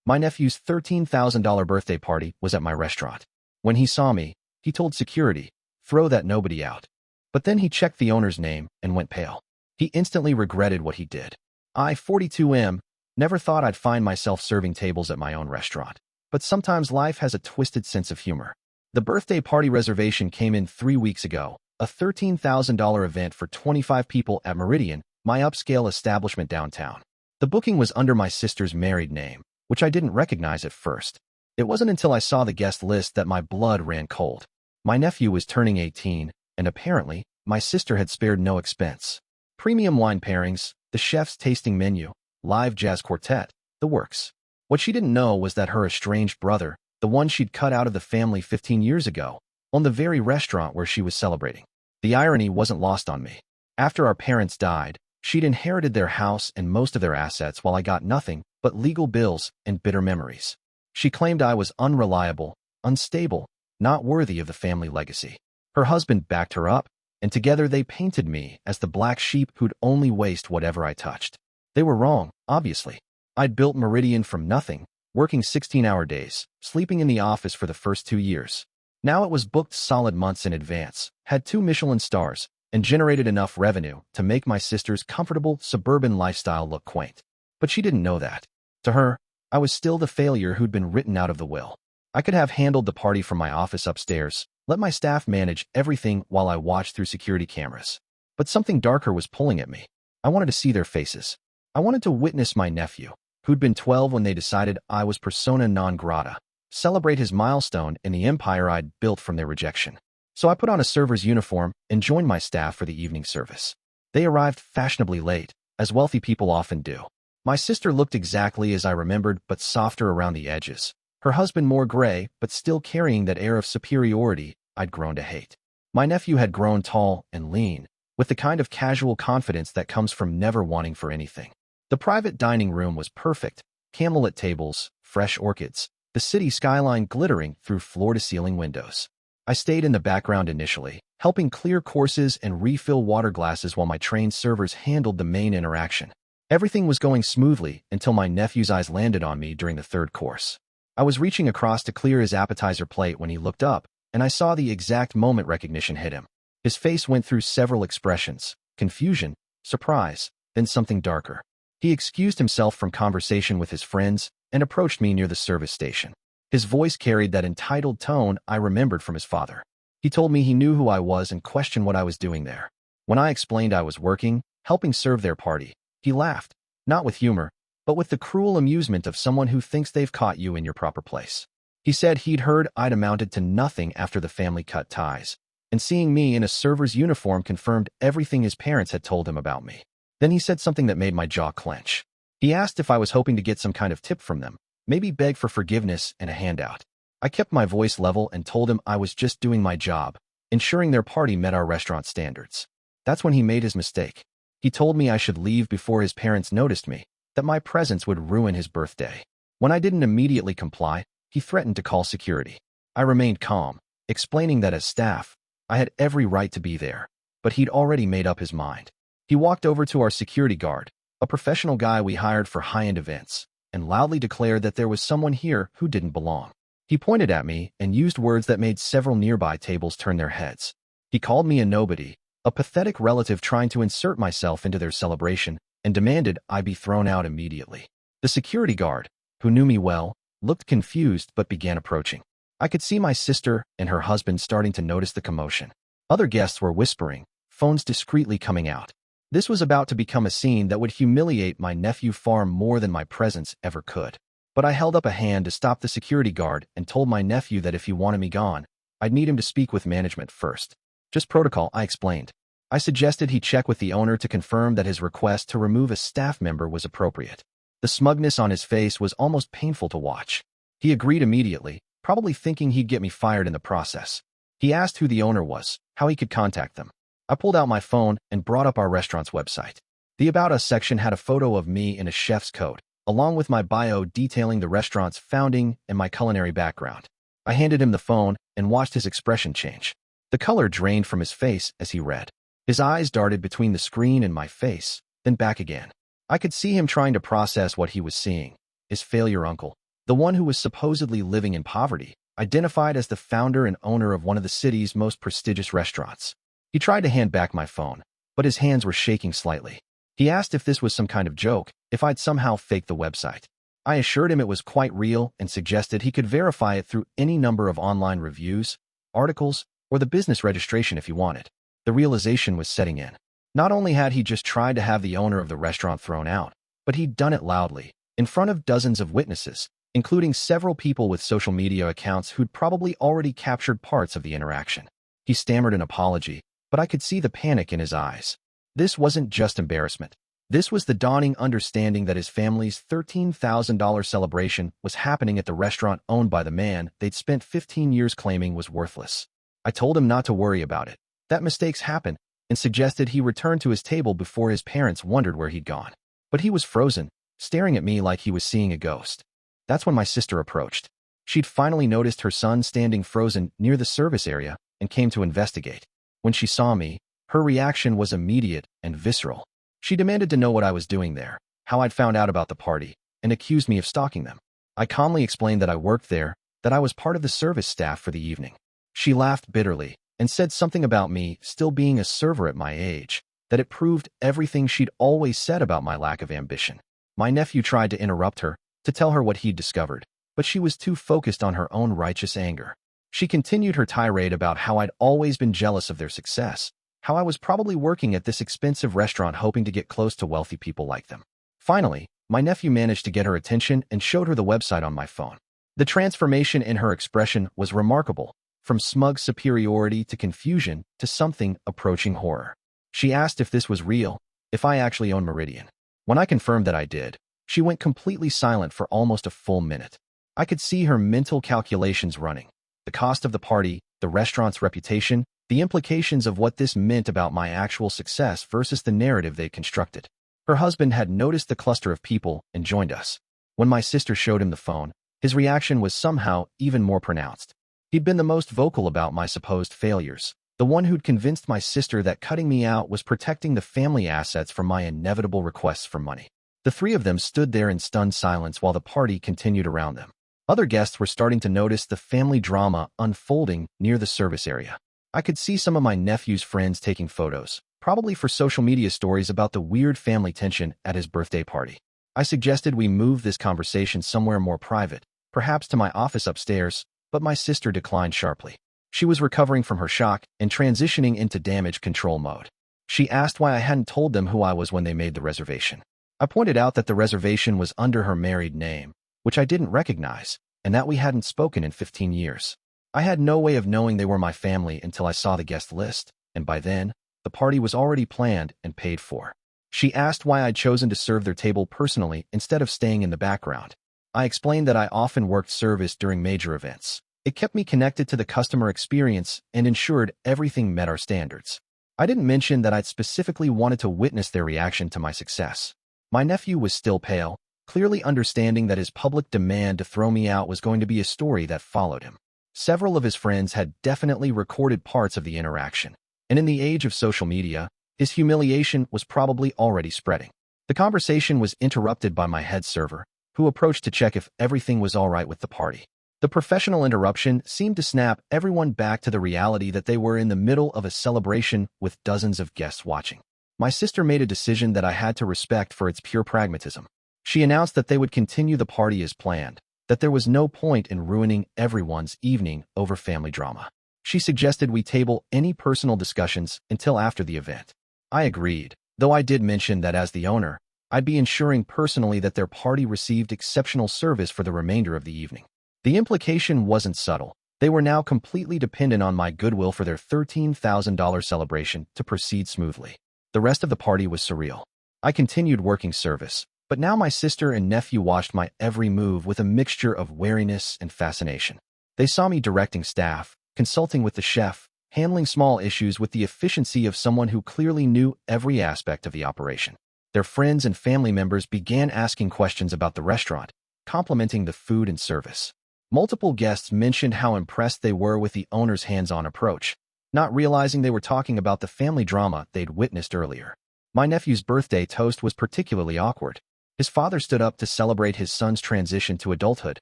My nephew's $13,000 birthday party was at my restaurant. When he saw me, he told security, "Throw that nobody out." But then he checked the owner's name and went pale. He instantly regretted what he did. I, 42M, never thought I'd find myself serving tables at my own restaurant. But sometimes life has a twisted sense of humor. The birthday party reservation came in 3 weeks ago, a $13,000 event for 25 people at Meridian, my upscale establishment downtown. The booking was under my sister's married name, which I didn't recognize at first. It wasn't until I saw the guest list that my blood ran cold. My nephew was turning 18, and apparently, my sister had spared no expense. Premium wine pairings, the chef's tasting menu, live jazz quartet, the works. What she didn't know was that her estranged brother, the one she'd cut out of the family 15 years ago, owned the very restaurant where she was celebrating. The irony wasn't lost on me. After our parents died, she'd inherited their house and most of their assets while I got nothing but legal bills and bitter memories. She claimed I was unreliable, unstable, not worthy of the family legacy. Her husband backed her up, and together they painted me as the black sheep who'd only waste whatever I touched. They were wrong, obviously. I'd built Meridian from nothing, working 16-hour days, sleeping in the office for the first 2 years. Now it was booked solid months in advance, had 2 Michelin stars, and generated enough revenue to make my sister's comfortable suburban lifestyle look quaint. But she didn't know that. To her, I was still the failure who'd been written out of the will. I could have handled the party from my office upstairs, let my staff manage everything while I watched through security cameras. But something darker was pulling at me. I wanted to see their faces. I wanted to witness my nephew, who'd been 12 when they decided I was persona non grata, celebrate his milestone in the empire I'd built from their rejection. So I put on a server's uniform and joined my staff for the evening service. They arrived fashionably late, as wealthy people often do. My sister looked exactly as I remembered, but softer around the edges. Her husband more gray, but still carrying that air of superiority I'd grown to hate. My nephew had grown tall and lean, with the kind of casual confidence that comes from never wanting for anything. The private dining room was perfect, candlelit tables, fresh orchids, the city skyline glittering through floor-to-ceiling windows. I stayed in the background initially, helping clear courses and refill water glasses while my trained servers handled the main interaction. Everything was going smoothly until my nephew's eyes landed on me during the 3rd course. I was reaching across to clear his appetizer plate when he looked up, and I saw the exact moment recognition hit him. His face went through several expressions: confusion, surprise, then something darker. He excused himself from conversation with his friends and approached me near the service station. His voice carried that entitled tone I remembered from his father. He told me he knew who I was and questioned what I was doing there. When I explained I was working, helping serve their party, he laughed, not with humor, but with the cruel amusement of someone who thinks they've caught you in your proper place. He said he'd heard I'd amounted to nothing after the family cut ties, and seeing me in a server's uniform confirmed everything his parents had told him about me. Then he said something that made my jaw clench. He asked if I was hoping to get some kind of tip from them, maybe beg for forgiveness and a handout. I kept my voice level and told him I was just doing my job, ensuring their party met our restaurant standards. That's when he made his mistake. He told me I should leave before his parents noticed me, that my presence would ruin his birthday. When I didn't immediately comply, he threatened to call security. I remained calm, explaining that as staff, I had every right to be there, but he'd already made up his mind. He walked over to our security guard, a professional guy we hired for high-end events, and loudly declared that there was someone here who didn't belong. He pointed at me and used words that made several nearby tables turn their heads. He called me a nobody, a pathetic relative trying to insert myself into their celebration, and demanded I be thrown out immediately. The security guard, who knew me well, looked confused but began approaching. I could see my sister and her husband starting to notice the commotion. Other guests were whispering, phones discreetly coming out. This was about to become a scene that would humiliate my nephew far more than my presence ever could. But I held up a hand to stop the security guard and told my nephew that if he wanted me gone, I'd need him to speak with management first. Just protocol, I explained. I suggested he check with the owner to confirm that his request to remove a staff member was appropriate. The smugness on his face was almost painful to watch. He agreed immediately, probably thinking he'd get me fired in the process. He asked who the owner was, how he could contact them. I pulled out my phone and brought up our restaurant's website. The About Us section had a photo of me in a chef's coat, along with my bio detailing the restaurant's founding and my culinary background. I handed him the phone and watched his expression change. The color drained from his face as he read. His eyes darted between the screen and my face, then back again. I could see him trying to process what he was seeing. His failure uncle, the one who was supposedly living in poverty, identified as the founder and owner of one of the city's most prestigious restaurants. He tried to hand back my phone, but his hands were shaking slightly. He asked if this was some kind of joke, if I'd somehow faked the website. I assured him it was quite real and suggested he could verify it through any number of online reviews, articles, or the business registration if he wanted. The realization was setting in. Not only had he just tried to have the owner of the restaurant thrown out, but he'd done it loudly, in front of dozens of witnesses, including several people with social media accounts who'd probably already captured parts of the interaction. He stammered an apology, but I could see the panic in his eyes. This wasn't just embarrassment. This was the dawning understanding that his family's $13,000 celebration was happening at the restaurant owned by the man they'd spent 15 years claiming was worthless. I told him not to worry about it, that mistakes happen, and suggested he return to his table before his parents wondered where he'd gone. But he was frozen, staring at me like he was seeing a ghost. That's when my sister approached. She'd finally noticed her son standing frozen near the service area and came to investigate. When she saw me, her reaction was immediate and visceral. She demanded to know what I was doing there, how I'd found out about the party, and accused me of stalking them. I calmly explained that I worked there, that I was part of the service staff for the evening. She laughed bitterly and said something about me still being a server at my age, that it proved everything she'd always said about my lack of ambition. My nephew tried to interrupt her, to tell her what he'd discovered, but she was too focused on her own righteous anger. She continued her tirade about how I'd always been jealous of their success, how I was probably working at this expensive restaurant hoping to get close to wealthy people like them. Finally, my nephew managed to get her attention and showed her the website on my phone. The transformation in her expression was remarkable, from smug superiority to confusion to something approaching horror. She asked if this was real, if I actually owned Meridian. When I confirmed that I did, she went completely silent for almost a full minute. I could see her mental calculations running. The cost of the party, the restaurant's reputation, the implications of what this meant about my actual success versus the narrative they'd constructed. Her husband had noticed the cluster of people and joined us. When my sister showed him the phone, his reaction was somehow even more pronounced. He'd been the most vocal about my supposed failures, the one who'd convinced my sister that cutting me out was protecting the family assets from my inevitable requests for money. The three of them stood there in stunned silence while the party continued around them. Other guests were starting to notice the family drama unfolding near the service area. I could see some of my nephew's friends taking photos, probably for social media stories about the weird family tension at his birthday party. I suggested we move this conversation somewhere more private, perhaps to my office upstairs, but my sister declined sharply. She was recovering from her shock and transitioning into damage control mode. She asked why I hadn't told them who I was when they made the reservation. I pointed out that the reservation was under her married name, which I didn't recognize, and that we hadn't spoken in 15 years. I had no way of knowing they were my family until I saw the guest list, and by then, the party was already planned and paid for. She asked why I'd chosen to serve their table personally instead of staying in the background. I explained that I often worked service during major events. It kept me connected to the customer experience and ensured everything met our standards. I didn't mention that I'd specifically wanted to witness their reaction to my success. My nephew was still pale, clearly understanding that his public demand to throw me out was going to be a story that followed him. Several of his friends had definitely recorded parts of the interaction, and in the age of social media, his humiliation was probably already spreading. The conversation was interrupted by my head server, who approached to check if everything was all right with the party. The professional interruption seemed to snap everyone back to the reality that they were in the middle of a celebration with dozens of guests watching. My sister made a decision that I had to respect for its pure pragmatism. She announced that they would continue the party as planned, that there was no point in ruining everyone's evening over family drama. She suggested we table any personal discussions until after the event. I agreed, though I did mention that as the owner, I'd be ensuring personally that their party received exceptional service for the remainder of the evening. The implication wasn't subtle. They were now completely dependent on my goodwill for their $13,000 celebration to proceed smoothly. The rest of the party was surreal. I continued working service, but now my sister and nephew watched my every move with a mixture of wariness and fascination. They saw me directing staff, consulting with the chef, handling small issues with the efficiency of someone who clearly knew every aspect of the operation. Their friends and family members began asking questions about the restaurant, complimenting the food and service. Multiple guests mentioned how impressed they were with the owner's hands-on approach, not realizing they were talking about the family drama they'd witnessed earlier. My nephew's birthday toast was particularly awkward. His father stood up to celebrate his son's transition to adulthood,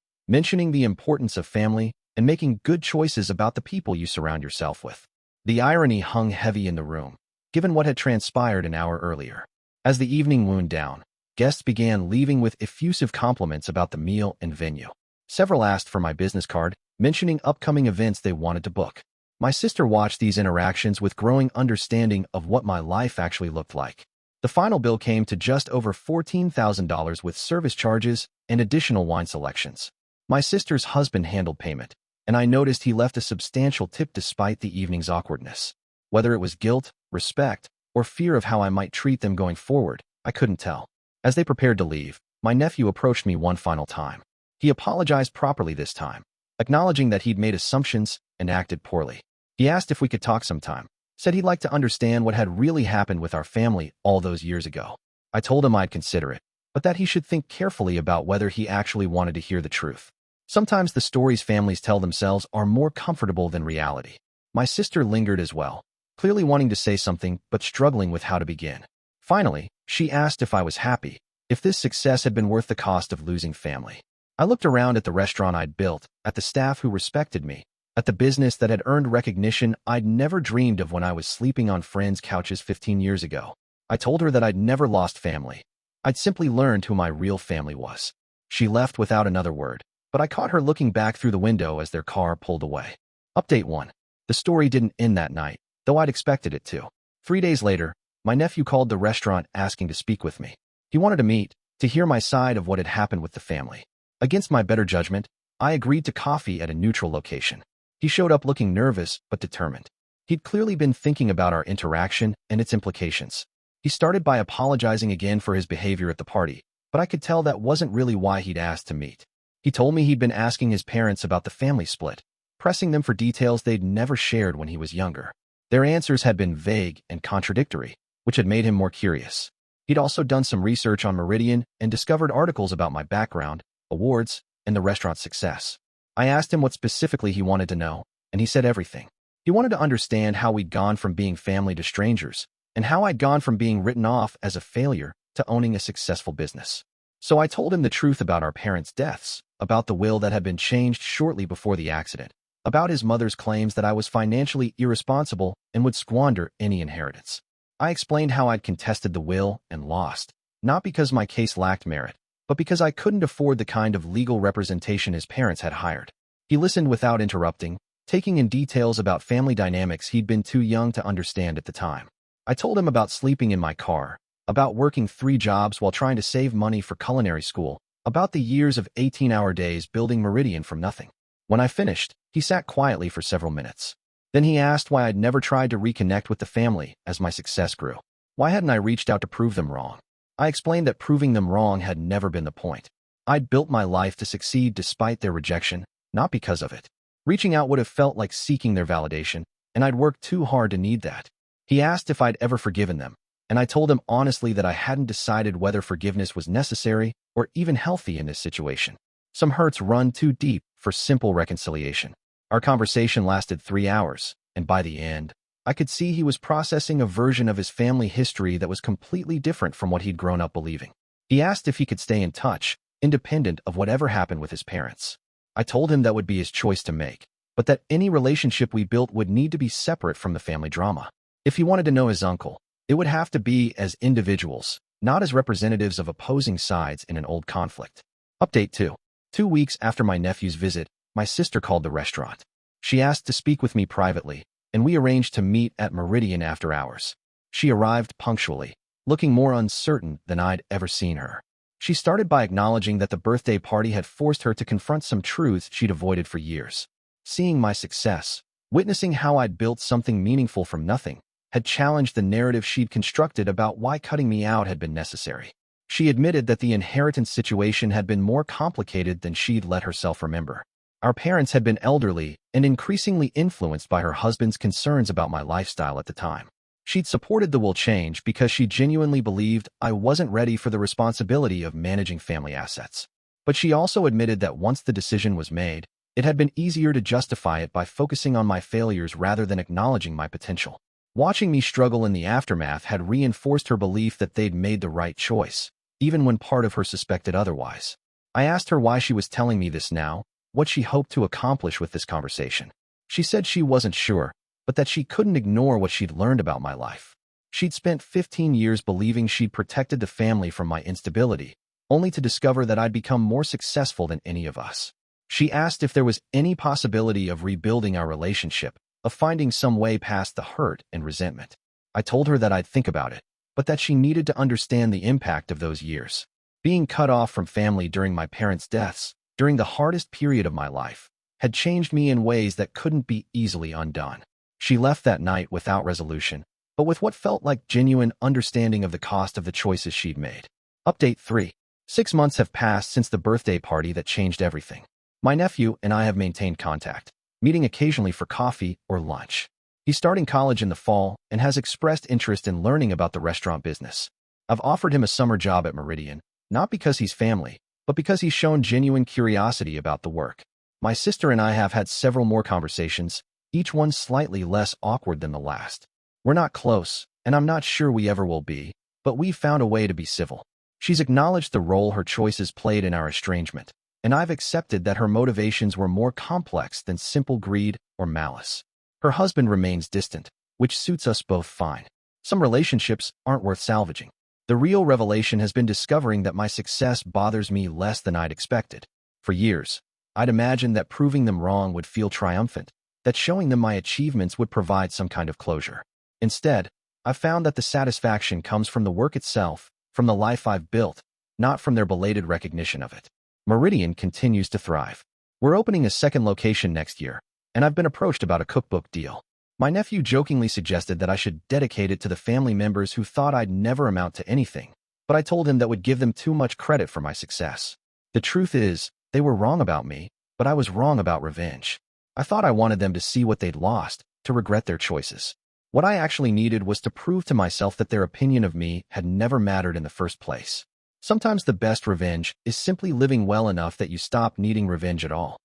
mentioning the importance of family and making good choices about the people you surround yourself with. The irony hung heavy in the room, given what had transpired an hour earlier. As the evening wound down, guests began leaving with effusive compliments about the meal and venue. Several asked for my business card, mentioning upcoming events they wanted to book. My sister watched these interactions with growing understanding of what my life actually looked like. The final bill came to just over $14,000 with service charges and additional wine selections. My sister's husband handled payment, and I noticed he left a substantial tip despite the evening's awkwardness. Whether it was guilt, respect, or fear of how I might treat them going forward, I couldn't tell. As they prepared to leave, my nephew approached me one final time. He apologized properly this time, acknowledging that he'd made assumptions and acted poorly. He asked if we could talk sometime, said he'd like to understand what had really happened with our family all those years ago. I told him I'd consider it, but that he should think carefully about whether he actually wanted to hear the truth. Sometimes the stories families tell themselves are more comfortable than reality. My sister lingered as well, clearly wanting to say something but struggling with how to begin. Finally, she asked if I was happy, if this success had been worth the cost of losing family. I looked around at the restaurant I'd built, at the staff who respected me, at the business that had earned recognition I'd never dreamed of when I was sleeping on friends' couches 15 years ago. I told her that I'd never lost family. I'd simply learned who my real family was. She left without another word, but I caught her looking back through the window as their car pulled away. Update 1. The story didn't end that night, though I'd expected it to. 3 days later, my nephew called the restaurant asking to speak with me. He wanted to meet, to hear my side of what had happened with the family. Against my better judgment, I agreed to coffee at a neutral location. He showed up looking nervous but determined. He'd clearly been thinking about our interaction and its implications. He started by apologizing again for his behavior at the party, but I could tell that wasn't really why he'd asked to meet. He told me he'd been asking his parents about the family split, pressing them for details they'd never shared when he was younger. Their answers had been vague and contradictory, which had made him more curious. He'd also done some research on Meridian and discovered articles about my background, awards, and the restaurant's success. I asked him what specifically he wanted to know, and he said everything. He wanted to understand how we'd gone from being family to strangers, and how I'd gone from being written off as a failure to owning a successful business. So I told him the truth about our parents' deaths, about the will that had been changed shortly before the accident, about his mother's claims that I was financially irresponsible and would squander any inheritance. I explained how I'd contested the will and lost, not because my case lacked merit, but because I couldn't afford the kind of legal representation his parents had hired. He listened without interrupting, taking in details about family dynamics he'd been too young to understand at the time. I told him about sleeping in my car, about working 3 jobs while trying to save money for culinary school, about the years of 18-hour days building Meridian from nothing. When I finished, he sat quietly for several minutes. Then he asked why I'd never tried to reconnect with the family as my success grew. Why hadn't I reached out to prove them wrong? I explained that proving them wrong had never been the point. I'd built my life to succeed despite their rejection, not because of it. Reaching out would have felt like seeking their validation, and I'd worked too hard to need that. He asked if I'd ever forgiven them, and I told him honestly that I hadn't decided whether forgiveness was necessary or even healthy in this situation. Some hurts run too deep for simple reconciliation. Our conversation lasted 3 hours, and by the end, I could see he was processing a version of his family history that was completely different from what he'd grown up believing. He asked if he could stay in touch, independent of whatever happened with his parents. I told him that would be his choice to make, but that any relationship we built would need to be separate from the family drama. If he wanted to know his uncle, it would have to be as individuals, not as representatives of opposing sides in an old conflict. Update 2. 2 weeks after my nephew's visit, my sister called the restaurant. She asked to speak with me privately, and we arranged to meet at Meridian after hours. She arrived punctually, looking more uncertain than I'd ever seen her. She started by acknowledging that the birthday party had forced her to confront some truths she'd avoided for years. Seeing my success, witnessing how I'd built something meaningful from nothing, had challenged the narrative she'd constructed about why cutting me out had been necessary. She admitted that the inheritance situation had been more complicated than she'd let herself remember. Our parents had been elderly and increasingly influenced by her husband's concerns about my lifestyle at the time. She'd supported the will change because she genuinely believed I wasn't ready for the responsibility of managing family assets. But she also admitted that once the decision was made, it had been easier to justify it by focusing on my failures rather than acknowledging my potential. Watching me struggle in the aftermath had reinforced her belief that they'd made the right choice, even when part of her suspected otherwise. I asked her why she was telling me this now, what she hoped to accomplish with this conversation. She said she wasn't sure, but that she couldn't ignore what she'd learned about my life. She'd spent 15 years believing she'd protected the family from my instability, only to discover that I'd become more successful than any of us. She asked if there was any possibility of rebuilding our relationship, of finding some way past the hurt and resentment. I told her that I'd think about it, but that she needed to understand the impact of those years. Being cut off from family during my parents' deaths, during the hardest period of my life, had changed me in ways that couldn't be easily undone. She left that night without resolution, but with what felt like genuine understanding of the cost of the choices she'd made. Update 3. 6 months have passed since the birthday party that changed everything. My nephew and I have maintained contact, meeting occasionally for coffee or lunch. He's starting college in the fall and has expressed interest in learning about the restaurant business. I've offered him a summer job at Meridian, not because he's family, but because he's shown genuine curiosity about the work. My sister and I have had several more conversations, each one slightly less awkward than the last. We're not close, and I'm not sure we ever will be, but we've found a way to be civil. She's acknowledged the role her choices played in our estrangement, and I've accepted that her motivations were more complex than simple greed or malice. Her husband remains distant, which suits us both fine. Some relationships aren't worth salvaging. The real revelation has been discovering that my success bothers me less than I'd expected. For years, I'd imagined that proving them wrong would feel triumphant, that showing them my achievements would provide some kind of closure. Instead, I've found that the satisfaction comes from the work itself, from the life I've built, not from their belated recognition of it. Meridian continues to thrive. We're opening a second location next year, and I've been approached about a cookbook deal. My nephew jokingly suggested that I should dedicate it to the family members who thought I'd never amount to anything, but I told him that would give them too much credit for my success. The truth is, they were wrong about me, but I was wrong about revenge. I thought I wanted them to see what they'd lost, to regret their choices. What I actually needed was to prove to myself that their opinion of me had never mattered in the first place. Sometimes the best revenge is simply living well enough that you stop needing revenge at all.